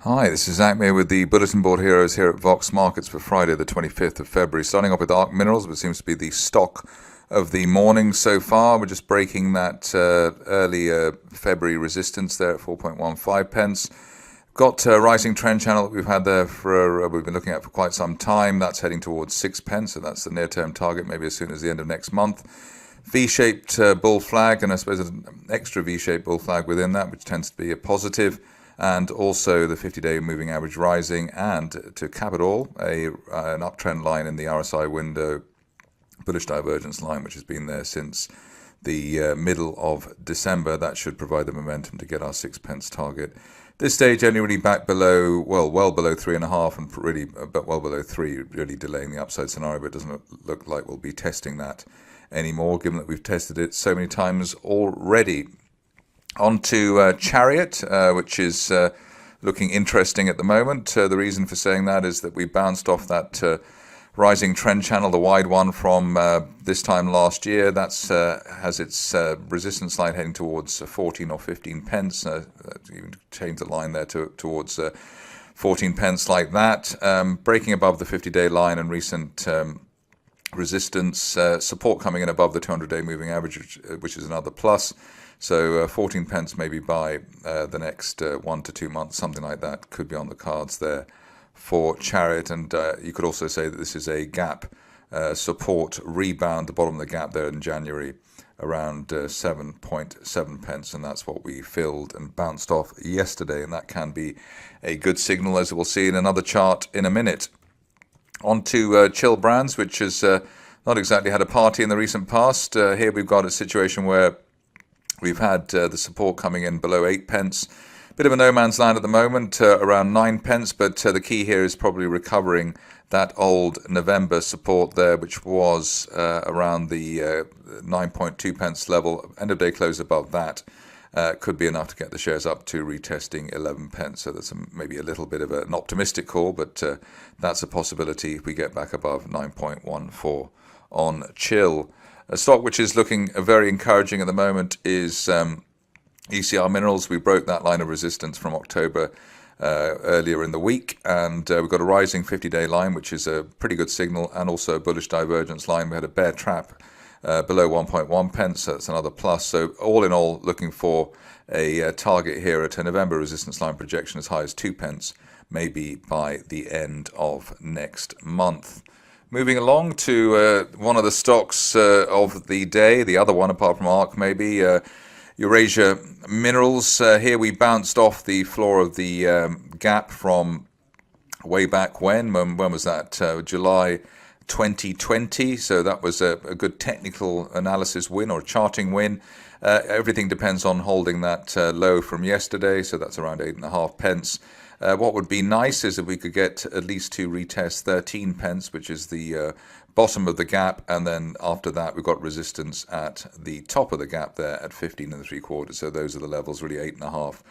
Hi, this is Acme with the Bulletin Board Heroes here at Vox Markets for Friday, the 25th of February. Starting off with ARC Minerals, which seems to be the stock of the morning so far. We're just breaking that early February resistance there at 4.15 pence. Got a rising trend channel that we've had there for we've been looking at for quite some time. That's heading towards 6 pence, so that's the near-term target, maybe as soon as the end of next month. V-shaped bull flag, and I suppose an extra V-shaped bull flag within that, which tends to be a positive, and also the 50-day moving average rising, and to cap it all, an uptrend line in the RSI window, bullish divergence line, which has been there since the middle of December. That should provide the momentum to get our 6 pence target. This stage only back below, well below 3.5, and really well below 3, really delaying the upside scenario, but it doesn't look like we'll be testing that anymore, given that we've tested it so many times already. On to Chariot, which is looking interesting at the moment. The reason for saying that is that we bounced off that rising trend channel, the wide one from this time last year. That's has its resistance line heading towards 14 or 15 pence. You change the line there towards 14 pence like that. Breaking above the 50-day line and recent resistance, support coming in above the 200-day moving average, which is another plus. So 14 pence maybe by the next 1 to 2 months, something like that, could be on the cards there for Chariot. And you could also say that this is a gap support rebound, the bottom of the gap there in January, around 7.7 pence, and that's what we filled and bounced off yesterday, and that can be a good signal, as we'll see in another chart in a minute. On to Chill Brands, which has not exactly had a party in the recent past. Here we've got a situation where we've had the support coming in below 8 pence. Bit of a no man's land at the moment, around 9 pence, but the key here is probably recovering that old November support there, which was around the 9.2 pence level. End of day close above that could be enough to get the shares up to retesting 11 pence. So that's maybe a little bit of an optimistic call, but that's a possibility if we get back above 9.14 on Chill. A stock which is looking very encouraging at the moment is ECR Minerals. We broke that line of resistance from October earlier in the week, and we've got a rising 50-day line, which is a pretty good signal, and also a bullish divergence line. We had a bear trap below 1.1 pence, so that's another plus. So all in all, looking for a target here at a November resistance line projection as high as 2 pence, maybe by the end of next month. Moving along to one of the stocks of the day, the other one apart from ARC maybe, Eurasia Minerals. Here we bounced off the floor of the gap from way back when was that? July 2020. So that was a good technical analysis win or charting win. Everything depends on holding that low from yesterday, so that's around 8.5 pence. What would be nice is if we could get at least to retest 13 pence, which is the bottom of the gap, and then after that we've got resistance at the top of the gap there at 15 and 3/4. So those are the levels, really 8.5,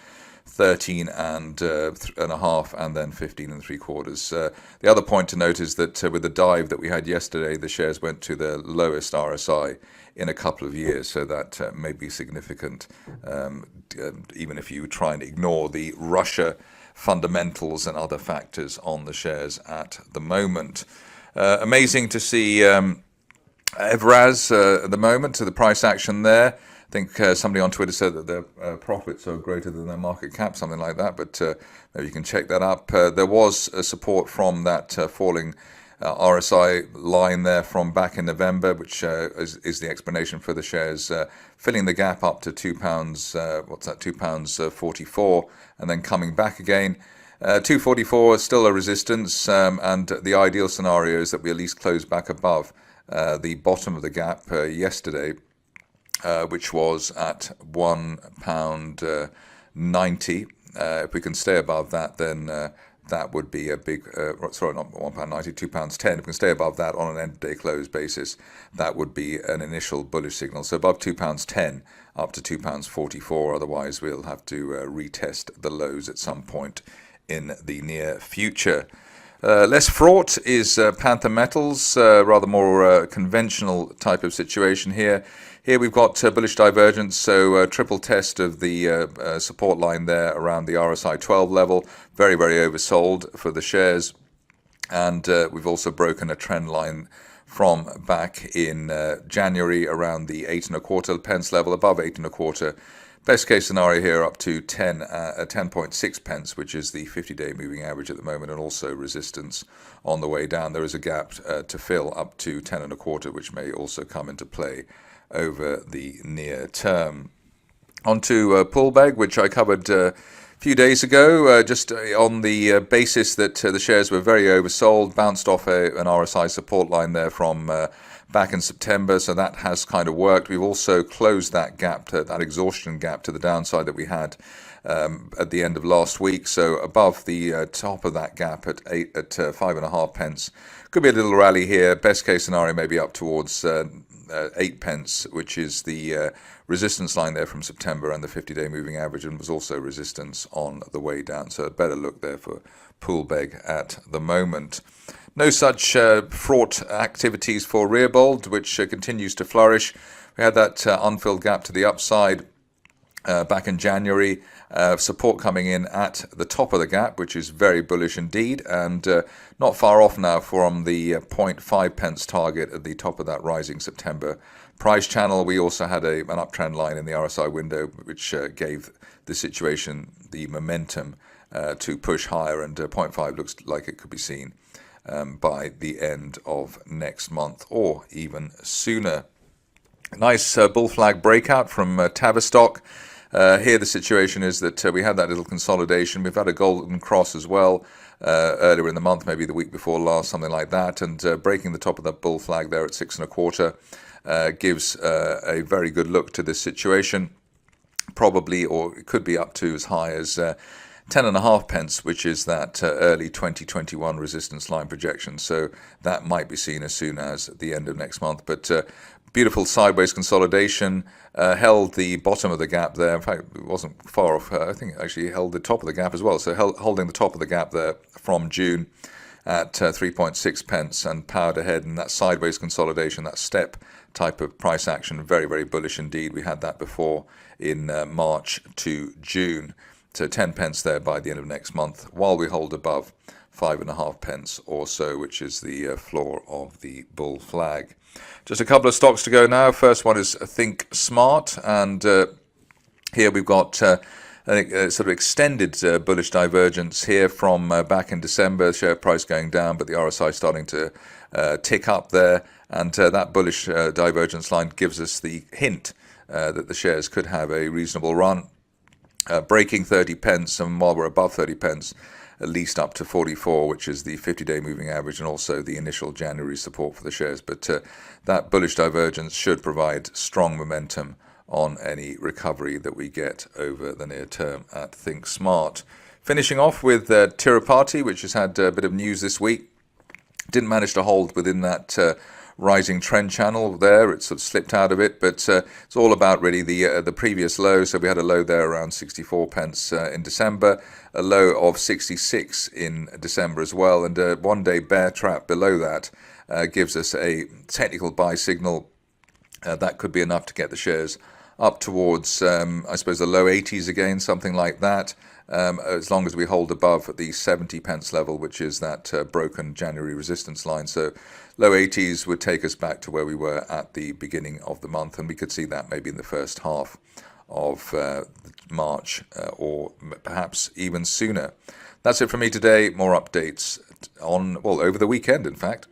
13 and a half, and then 15 and 3/4. The other point to note is that with the dive that we had yesterday, the shares went to the lowest RSI in a couple of years, so that may be significant, even if you try and ignore the Russia fundamentals and other factors on the shares at the moment. Amazing to see Evraz at the moment, to the price action there. I think somebody on Twitter said that their profits are greater than their market cap, something like that, but maybe you can check that up. There was support from that falling RSI line there from back in November, which is the explanation for the shares filling the gap up to £2. What's that? £2.44, and then coming back again. 244 is still a resistance, and the ideal scenario is that we at least close back above the bottom of the gap yesterday, which was at £1.90. If we can stay above that, then that would be a big, sorry, not £1.90, £2.10. If we can stay above that on an end-of-day close basis, that would be an initial bullish signal. So above £2.10 up to £2.44. Otherwise, we'll have to retest the lows at some point in the near future. Less fraught is Panther Metals, rather more conventional type of situation here. Here we've got bullish divergence, so triple test of the support line there around the RSI 12 level. Very, very oversold for the shares. And we've also broken a trend line from back in January around the 8.25 pence level, above 8.25. Best case scenario here up to 10.6 pence, which is the 50-day moving average at the moment, and also resistance on the way down. There is a gap to fill up to 10.25, which may also come into play over the near term. On to Poolbeg, which I covered a few days ago, just on the basis that the shares were very oversold, bounced off an RSI support line there from back in September, so that has kind of worked. We've also closed that gap, that exhaustion gap to the downside that we had at the end of last week, so above the top of that gap at 5.5 pence. Could be a little rally here. Best case scenario maybe up towards 8 pence, which is the resistance line there from September, and the 50-day moving average, and was also resistance on the way down. So a better look there for Poolbeg at the moment. No such fraught activities for Rearbold, which continues to flourish. We had that unfilled gap to the upside back in January. Support coming in at the top of the gap, which is very bullish indeed, and not far off now from the 0.5 pence target at the top of that rising September price channel. We also had an uptrend line in the RSI window, which gave the situation the momentum to push higher, and 0.5 looks like it could be seen by the end of next month or even sooner. Nice bull flag breakout from Tavistock. Here the situation is that we had that little consolidation. We've had a golden cross as well earlier in the month, maybe the week before last, something like that, and breaking the top of that bull flag there at 6.25 gives a very good look to this situation. Probably, or it could be up to as high as 10.5 pence, which is that early 2021 resistance line projection. So that might be seen as soon as the end of next month. But beautiful sideways consolidation, held the bottom of the gap there. In fact, it wasn't far off. I think it actually held the top of the gap as well. So holding the top of the gap there from June at 3.6 pence, and powered ahead in that sideways consolidation, that step type of price action. Very, very bullish indeed. We had that before in March to June. So 10 pence there by the end of next month, while we hold above 5.5 pence or so, which is the floor of the bull flag. Just a couple of stocks to go now. First one is Think Smart, and here we've got a sort of extended bullish divergence here from back in December. Share price going down, but the RSI starting to tick up there, and that bullish divergence line gives us the hint that the shares could have a reasonable run. Breaking 30 pence, and while we're above 30 pence, at least up to 44, which is the 50-day moving average, and also the initial January support for the shares. But that bullish divergence should provide strong momentum on any recovery that we get over the near term at Think Smart. Finishing off with Tirupati, which has had a bit of news this week. Didn't manage to hold within that rising trend channel there. It sort of slipped out of it, but it's all about really the previous low. So we had a low there around 64 pence in December, a low of 66 in December as well, and a one-day bear trap below that gives us a technical buy signal. That could be enough to get the shares up towards, I suppose, the low 80s again, something like that. As long as we hold above the 70 pence level, which is that broken January resistance line. So low 80s would take us back to where we were at the beginning of the month, and we could see that maybe in the first half of March or perhaps even sooner. That's it for me today. More updates on, well, over the weekend, in fact.